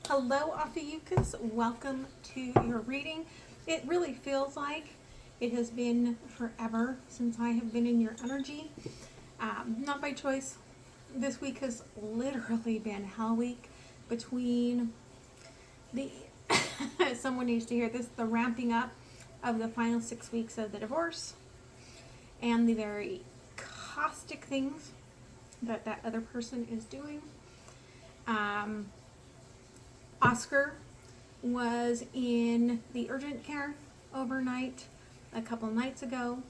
Hello, Ophiuchus. Welcome to your reading. It really feels like it has been forever since I have been in your energy. Not by choice. This week has literally been hell week between the, someone needs to hear this, the ramping up of the final 6 weeks of the divorce and the very caustic things that that other person is doing. Oscar was in the urgent care overnight a couple nights ago,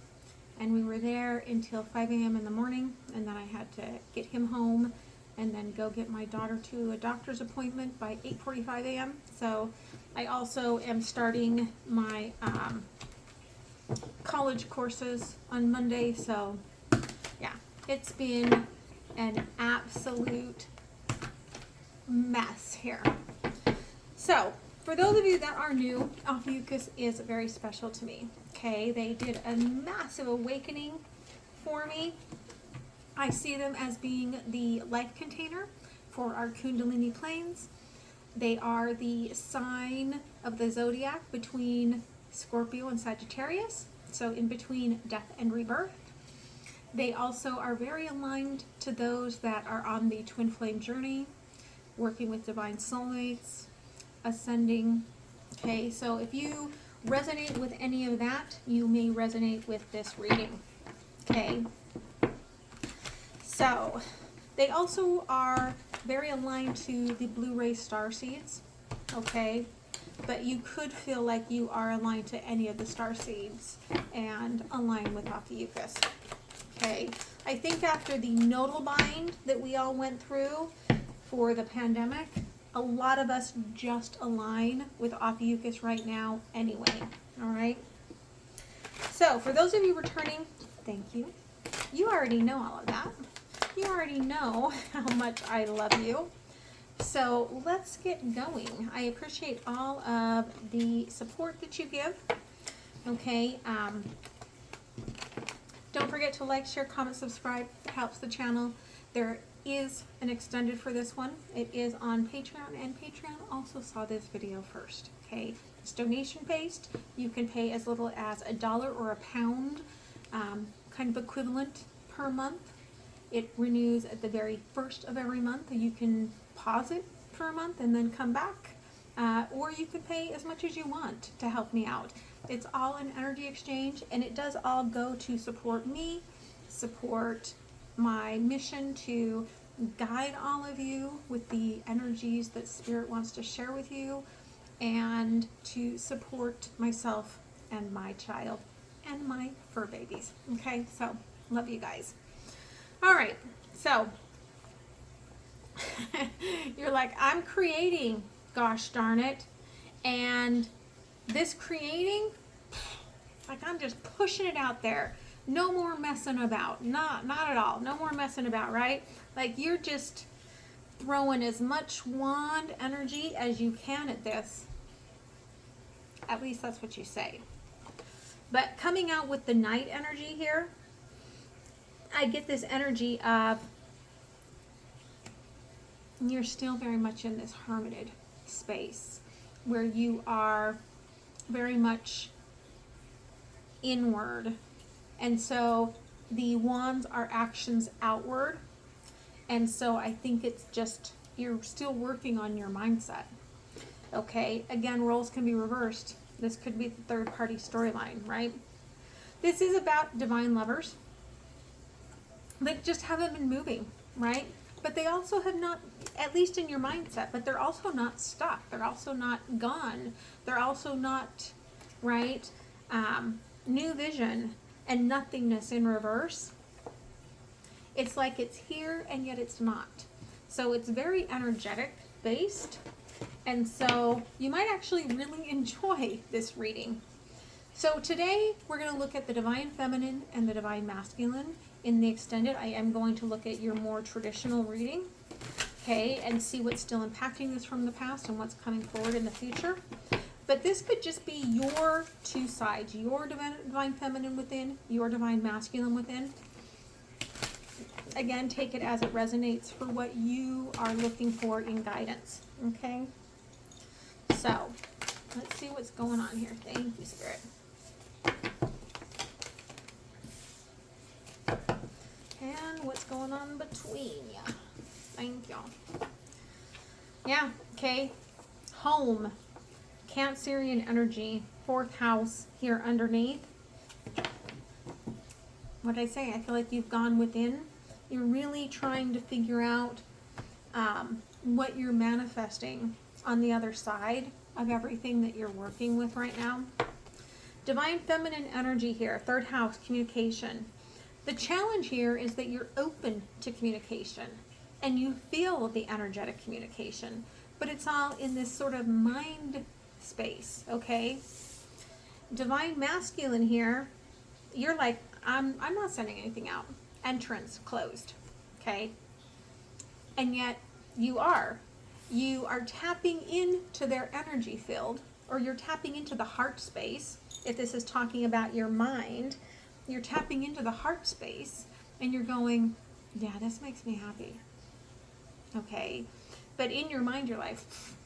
and we were there until 5 a.m. in the morning, and then I had to get him home and then go get my daughter to a doctor's appointment by 8:45 a.m. So I also am starting my college courses on Monday, so yeah, it's been an absolute mess here. So, for those of you that are new, Ophiuchus is very special to me. Okay, they did a massive awakening for me. I see them as being the life container for our Kundalini planes. They are the sign of the zodiac between Scorpio and Sagittarius, so in between death and rebirth. They also are very aligned to those that are on the twin flame journey, working with divine soulmates, ascending. Okay, so if you resonate with any of that, you may resonate with this reading. Okay, so they also are very aligned to the blue ray star seeds. Okay, but you could feel like you are aligned to any of the star seeds and align with Ophiuchus. Okay, I think after the nodal bind that we all went through for the pandemic, a lot of us just align with Ophiuchus right now anyway, all right? So for those of you returning, thank you. You already know all of that. You already know how much I love you. So let's get going. I appreciate all of the support that you give, okay? Don't forget to like, share, comment, subscribe. It helps the channel. There is an extended for this one. It is on Patreon, and Patreon also saw this video first. Okay, it's donation based. You can pay as little as $1 or £1, kind of equivalent per month. It renews at the very first of every month. You can pause it for a month and then come back, or you can pay as much as you want to help me out. It's all an energy exchange, and it does all go to support me, support my mission to guide all of you with the energies that Spirit wants to share with you, and to support myself and my child and my fur babies. Okay, so love you guys. All right, so you're like, I'm creating, gosh darn it, and this creating, like I'm just pushing it out there. No more messing about. Not at all. No more messing about, right? Like you're just throwing as much wand energy as you can at this. At least that's what you say. But coming out with the night energy here, I get this energy of you're still very much in this hermited space where you are very much inward. And so the wands are actions outward. And so I think it's just, you're still working on your mindset. Okay, again, roles can be reversed. This could be the third party storyline, right? This is about divine lovers. They just haven't been moving, right? But they also have not, at least in your mindset, but they're also not stuck. They're also not gone. They're also not, right? New vision and nothingness in reverse. It's like it's here and yet it's not. So it's very energetic based. And so you might actually really enjoy this reading. So today we're going to look at the divine feminine and the divine masculine. In the extended, I am going to look at your more traditional reading, okay, and see what's still impacting this from the past and what's coming forward in the future. But this could just be your two sides, your divine feminine within, your divine masculine within. Again, take it as it resonates for what you are looking for in guidance, okay? So, let's see what's going on here. Thank you, Spirit. And what's going on between you. Thank y'all. Yeah, okay. Home. Cancerian energy. 4th house here underneath. What did I say? I feel like you've gone within. You're really trying to figure out what you're manifesting on the other side of everything that you're working with right now. Divine feminine energy here, 3rd house, communication. The challenge here is that you're open to communication and you feel the energetic communication, but it's all in this sort of mind space, okay? Divine masculine here, you're like, I'm not sending anything out. Entrance closed, okay? And yet you are. You are tapping into their energy field, or you're tapping into the heart space. If this is talking about your mind, you're tapping into the heart space and you're going, yeah, this makes me happy. Okay. But in your mind, you're like,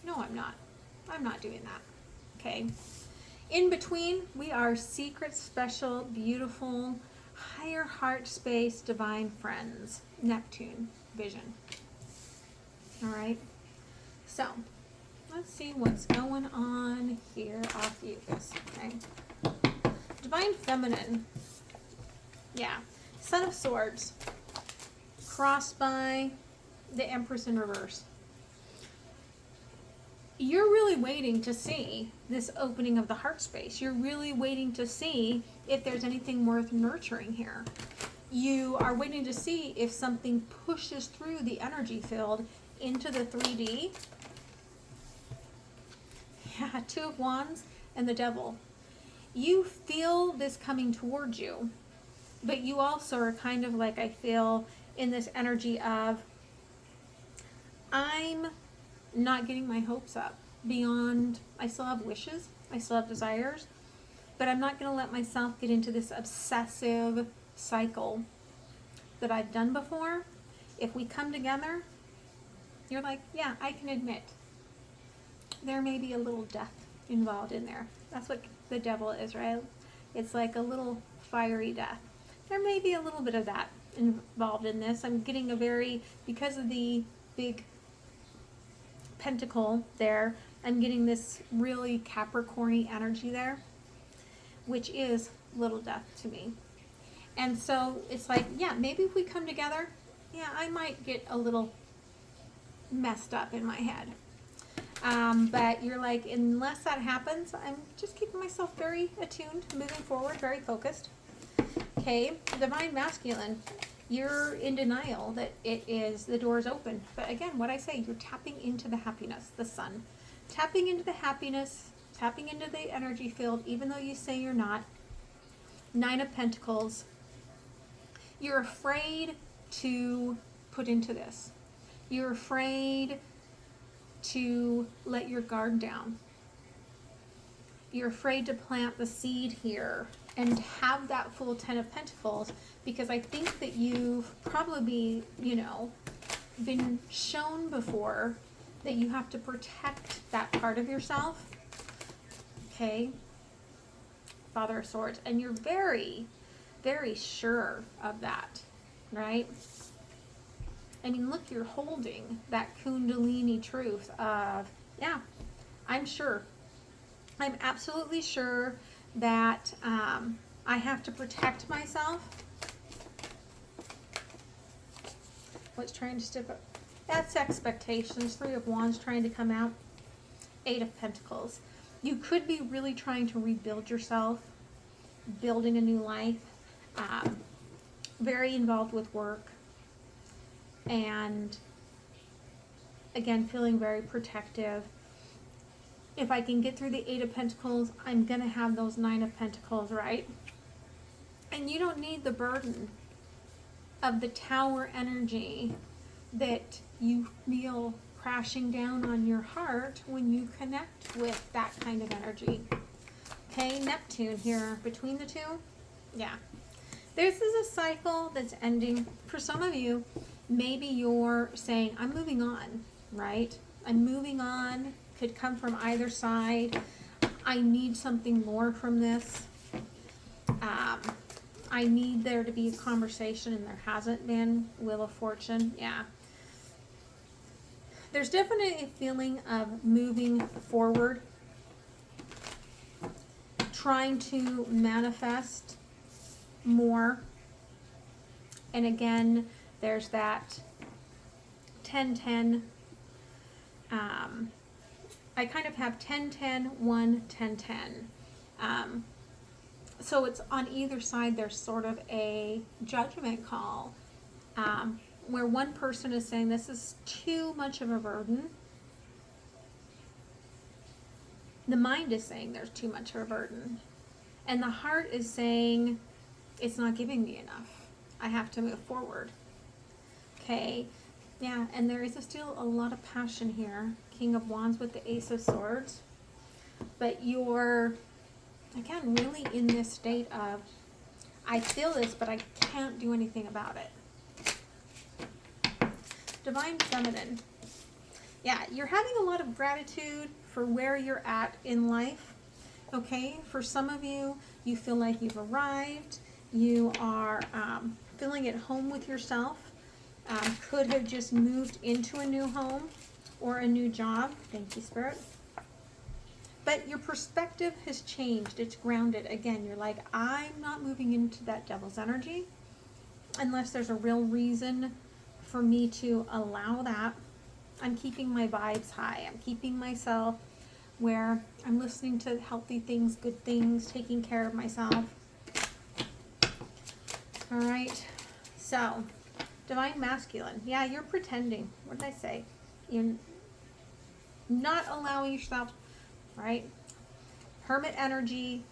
no, I'm not. I'm not doing that. Okay. In between, we are secret, special, beautiful, higher heart space, divine friends, Neptune vision. All right. So let's see what's going on here. Ophiuchus. Okay. Divine feminine. Yeah. Son of Swords. Crossed by the Empress in reverse. You're really waiting to see this opening of the heart space. You're really waiting to see if there's anything worth nurturing here. You are waiting to see if something pushes through the energy field into the 3D. Yeah, 2 of Wands and the Devil. You feel this coming towards you, but you also are kind of like, I feel, in this energy of, I'm not getting my hopes up beyond, I still have wishes, I still have desires, but I'm not going to let myself get into this obsessive cycle that I've done before. If we come together, you're like, yeah, I can admit there may be a little death involved in there. That's what the Devil is, right? It's like a little fiery death. There may be a little bit of that involved in this. I'm getting a very, because of the big pentacle there, I'm getting this really Capricorn-y energy there, which is little death to me. And so it's like, yeah, maybe if we come together, yeah, I might get a little messed up in my head. But you're like, unless that happens, I'm just keeping myself very attuned, moving forward, very focused. Okay, divine masculine. You're in denial that it is, the door is open. But again, what I say, you're tapping into the happiness, the sun. Tapping into the happiness, tapping into the energy field, even though you say you're not. 9 of Pentacles. You're afraid to put into this. You're afraid to let your guard down. You're afraid to plant the seed here and have that full 10 of Pentacles, because I think that you've probably, been shown before that you have to protect that part of yourself. Okay. Father of Swords. And you're very, very sure of that, right? I mean, look, you're holding that Kundalini truth of, yeah, I'm sure. I'm absolutely sure that I have to protect myself. What's trying to step up? That's expectations. 3 of Wands trying to come out. 8 of Pentacles. You could be really trying to rebuild yourself, building a new life, very involved with work, and again, feeling very protective. If I can get through the 8 of Pentacles, I'm going to have those 9 of Pentacles, right? And you don't need the burden of the Tower energy that you feel crashing down on your heart when you connect with that kind of energy. Okay, Neptune here between the 2. Yeah. This is a cycle that's ending. For some of you, maybe you're saying, I'm moving on, right? I'm moving on. Could come from either side. I need something more from this. I need there to be a conversation, and there hasn't been. Wheel of Fortune, yeah. There's definitely a feeling of moving forward, trying to manifest more. And again, there's that 10-10. I kind of have 10-10, 1, 10-10. So it's on either side, there's sort of a judgment call, where one person is saying this is too much of a burden. The mind is saying there's too much of a burden. And the heart is saying it's not giving me enough. I have to move forward. Okay, yeah, and there is still a lot of passion here. King of Wands with the Ace of Swords. But you're, again, really in this state of, I feel this, but I can't do anything about it. Divine Feminine. Yeah, you're having a lot of gratitude for where you're at in life. Okay, for some of you, you feel like you've arrived. You are feeling at home with yourself. Could have just moved into a new home or a new job. Thank you, Spirit. But your perspective has changed. It's grounded. Again, you're like, I'm not moving into that devil's energy unless there's a real reason for me to allow that. I'm keeping my vibes high. I'm keeping myself where I'm listening to healthy things, good things, taking care of myself. All right. So, Divine Masculine. Yeah, you're pretending. What did I say? You're not allowing yourself, right? Hermit energy,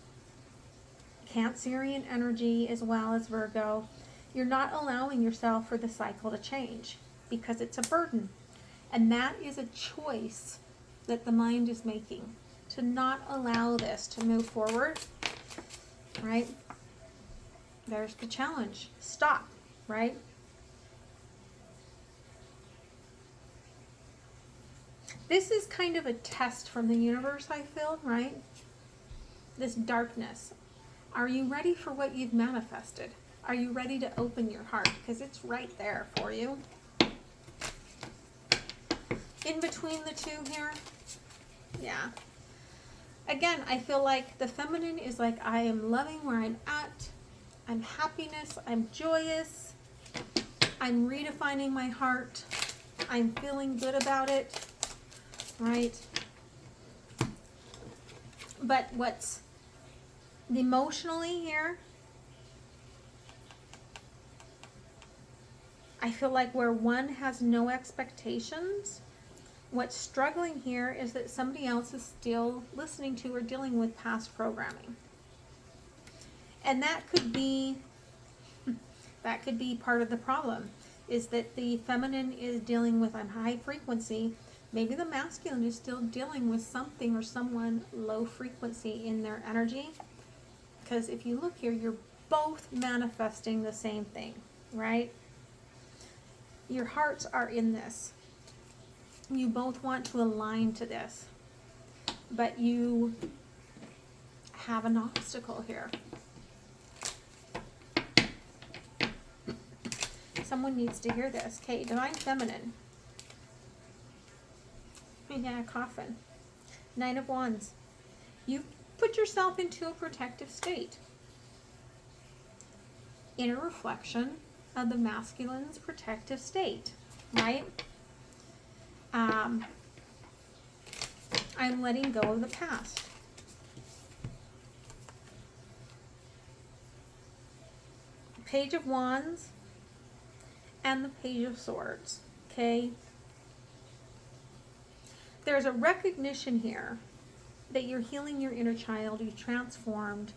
Cancerian energy, as well as Virgo. You're not allowing yourself for the cycle to change because it's a burden. And that is a choice that the mind is making, to not allow this to move forward, right? There's the challenge. Stop, right? This is kind of a test from the universe, I feel, right? This darkness. Are you ready for what you've manifested? Are you ready to open your heart? Because it's right there for you. In between the two here, yeah. Again, I feel like the feminine is like, I am loving where I'm at. I'm happiness. I'm joyous. I'm redefining my heart. I'm feeling good about it. Right? But what's emotionally here, I feel like where one has no expectations, what's struggling here is that somebody else is still listening to or dealing with past programming. And that could be part of the problem, is that the feminine is dealing with, I'm high frequency. Maybe the masculine is still dealing with something or someone low frequency in their energy. Because if you look here, you're both manifesting the same thing, right? Your hearts are in this. You both want to align to this. But you have an obstacle here. Someone needs to hear this. Okay, Divine Feminine. Yeah, coffin. 9 of Wands. You put yourself into a protective state. In a reflection of the masculine's protective state, right? I'm letting go of the past. Page of Wands and the Page of Swords, okay? There's a recognition here that you're healing your inner child, you've transformed.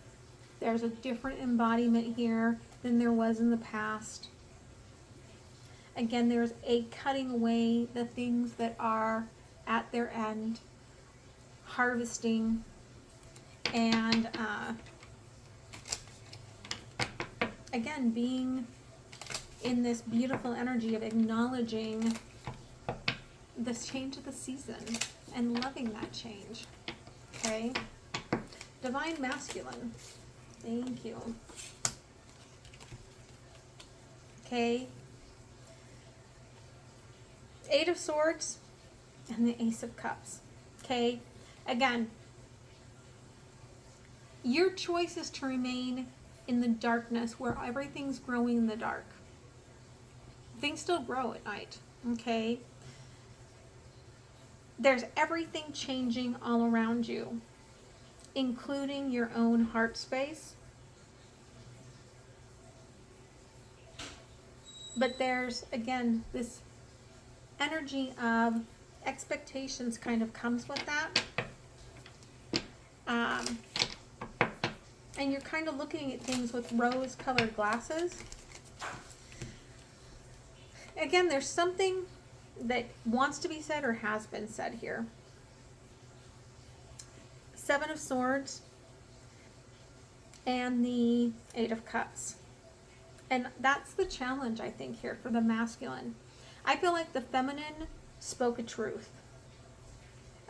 There's a different embodiment here than there was in the past. Again, there's a cutting away the things that are at their end, harvesting, and again, being in this beautiful energy of acknowledging the change of the season and loving that change. Okay? Divine Masculine. Thank you. Okay? Eight of Swords and the Ace of Cups. Okay? Again, your choice is to remain in the darkness where everything's growing in the dark. Things still grow at night. Okay? There's everything changing all around you, including your own heart space. But there's, again, this energy of expectations kind of comes with that. And you're kind of looking at things with rose-colored glasses. Again, there's something that wants to be said or has been said here. Seven of Swords and the Eight of Cups. And that's the challenge, I think, here for the masculine. I feel like the feminine spoke a truth.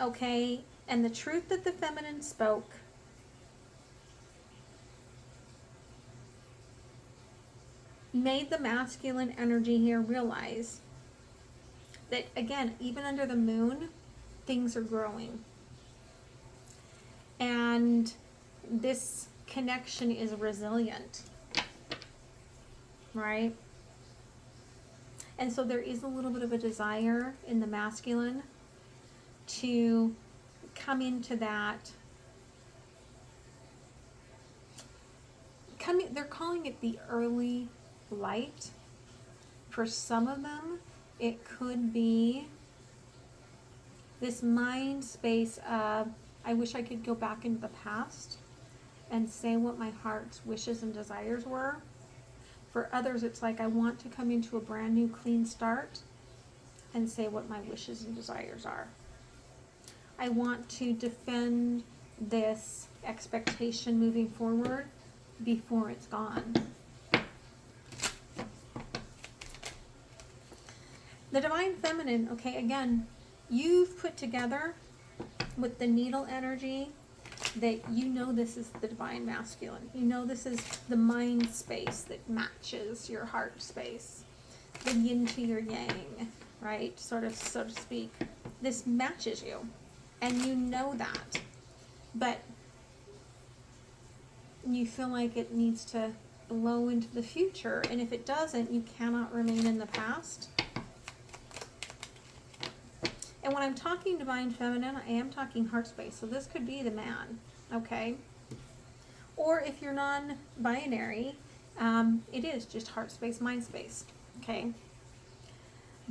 Okay? And the truth that the feminine spoke made the masculine energy here realize that, again, even under the moon, things are growing. And this connection is resilient. Right? And so there is a little bit of a desire in the masculine to come into that. They're calling it the early light. For some of them, it could be this mind space of, I wish I could go back into the past and say what my heart's wishes and desires were. For others, it's like, I want to come into a brand new clean start and say what my wishes and desires are. I want to defend this expectation moving forward before it's gone. The Divine Feminine, okay, again, you've put together with the needle energy that you know this is the Divine Masculine. You know this is the mind space that matches your heart space. The yin to your yang, right? Sort of, so to speak. This matches you. And you know that. But you feel like it needs to blow into the future. And if it doesn't, you cannot remain in the past. And when I'm talking Divine Feminine, I am talking heart space. So this could be the man, okay? Or if you're non-binary, it is just heart space, mind space, okay?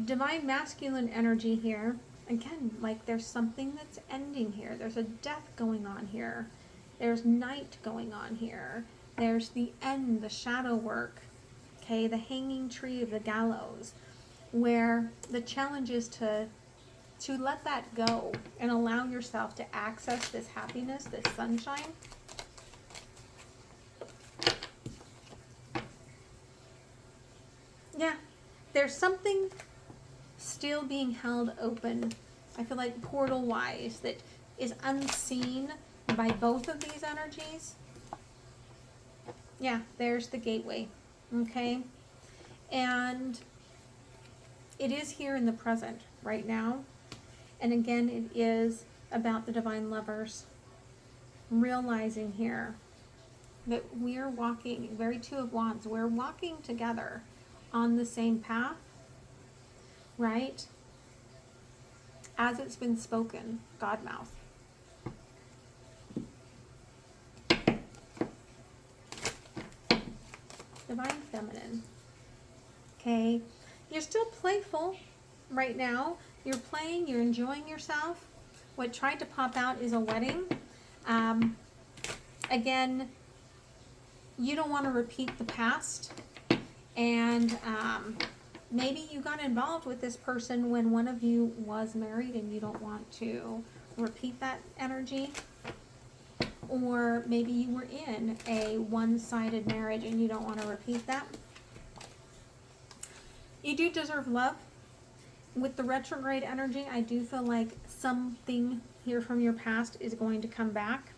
Divine Masculine energy here, again, like there's something that's ending here. There's a death going on here. There's night going on here. There's the end, the shadow work, okay? The hanging tree of the gallows, where the challenge is to let that go and allow yourself to access this happiness, this sunshine. Yeah, there's something still being held open, I feel like portal-wise, that is unseen by both of these energies. Yeah, there's the gateway, okay? And it is here in the present right now. And again, it is about the divine lovers realizing here that we're walking, very Two of Wands, we're walking together on the same path, right? As it's been spoken, God mouth. Divine Feminine. Okay, you're still playful right now. You're playing, you're enjoying yourself. What tried to pop out is a wedding. Again, you don't want to repeat the past. And maybe you got involved with this person when one of you was married and you don't want to repeat that energy. Or maybe you were in a one-sided marriage and you don't want to repeat that. You do deserve love. with the retrograde energy, I do feel like something here from your past is going to come back.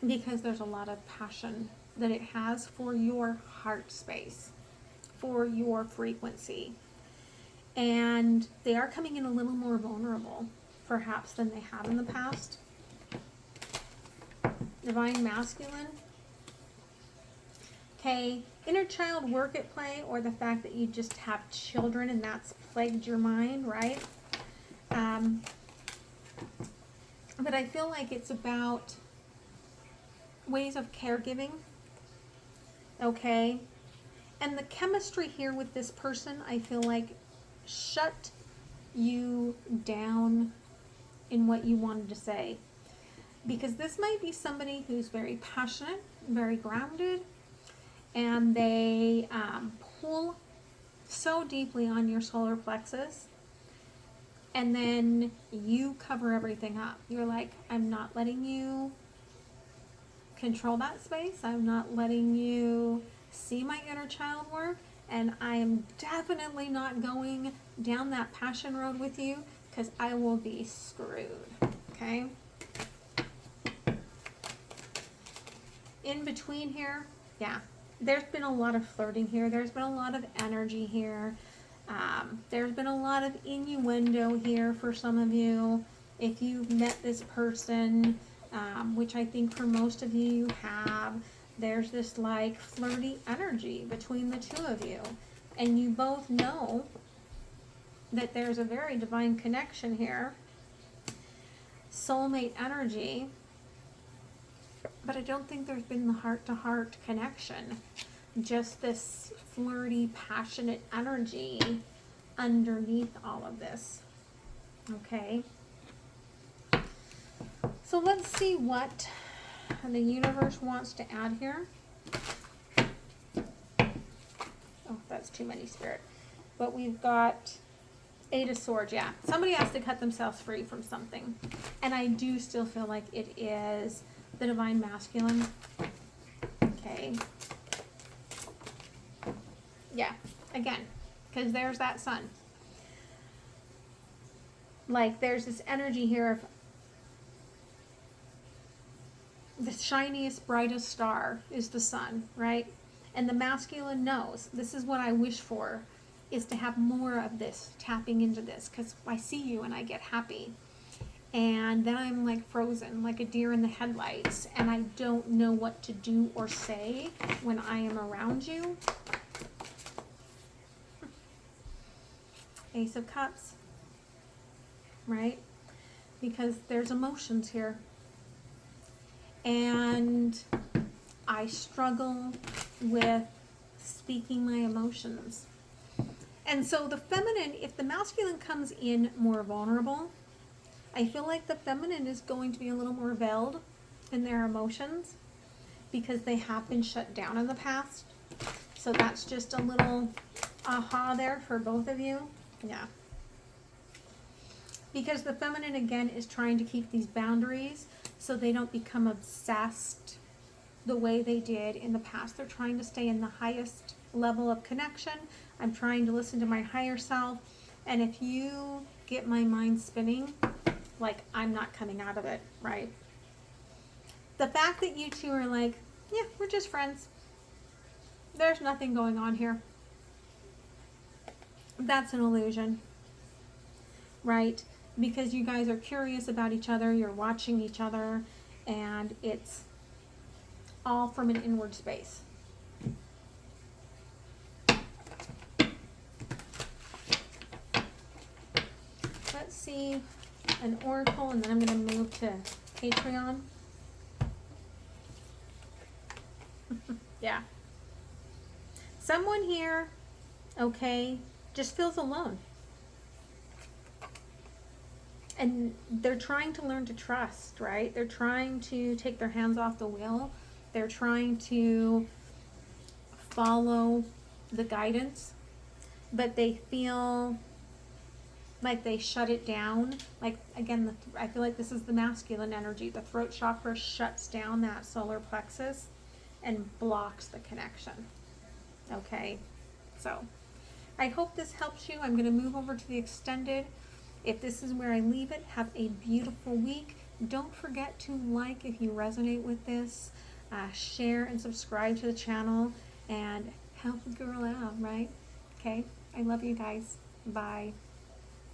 Because there's a lot of passion that it has for your heart space, for your frequency. And they are coming in a little more vulnerable, perhaps, than they have in the past. Divine masculine. Okay, inner child work at play, or the fact that you just have children and that's plagued your mind, right? But I feel like it's about ways of caregiving, okay? And the chemistry here with this person, I feel like, shut you down in what you wanted to say. Because this might be somebody who's very passionate, very grounded, and they pull so deeply on your solar plexus, and then you cover everything up. You're like, I'm not letting you control that space. I'm not letting you see my inner child work, and I am definitely not going down that passion road with you, because I will be screwed. Okay? In between here, yeah, there's been a lot of flirting here. There's been a lot of energy here. There's been a lot of innuendo here for some of you. If you've met this person, which I think for most of you have, there's this like flirty energy between the two of you. And you both know that there's a very divine connection here. Soulmate energy. But I don't think there's been the heart-to-heart connection. Just this flirty, passionate energy underneath all of this. Okay? So let's see what the universe wants to add here. Oh, that's too many, Spirit. But we've got Eight of Swords, yeah. Somebody has to cut themselves free from something. And I do still feel like it is the divine masculine. Okay. Yeah, again, because there's that sun. Like, there's this energy here of the shiniest, brightest star is the sun, right? And the masculine knows, this is what I wish for, is to have more of this, tapping into this, because I see you and I get happy. And then I'm like frozen, like a deer in the headlights, and I don't know what to do or say when I am around you. Ace of Cups, right? Because there's emotions here. And I struggle with speaking my emotions. And so the feminine, if the masculine comes in more vulnerable, I feel like the feminine is going to be a little more veiled in their emotions because they have been shut down in the past. So that's just a little aha there for both of you. Yeah. Because the feminine, again, is trying to keep these boundaries so they don't become obsessed the way they did in the past. They're trying to stay in the highest level of connection. I'm trying to listen to my higher self. And if you get my mind spinning, like, I'm not coming out of it, right? The fact that you two are like, yeah, we're just friends. There's nothing going on here. That's an illusion, right? Because you guys are curious about each other, you're watching each other, and it's all from an inward space. Let's see an oracle, and then I'm going to move to Patreon. Yeah. Someone here, okay, just feels alone. And they're trying to learn to trust, right? They're trying to take their hands off the wheel. They're trying to follow the guidance, but they feel like they shut it down. Like, again, I feel like this is the masculine energy. The throat chakra shuts down that solar plexus and blocks the connection. Okay, so I hope this helps you. I'm going to move over to the extended. If this is where I leave it, have a beautiful week. Don't forget to like if you resonate with this, share and subscribe to the channel, and help a girl out, right? Okay? I love you guys. Bye.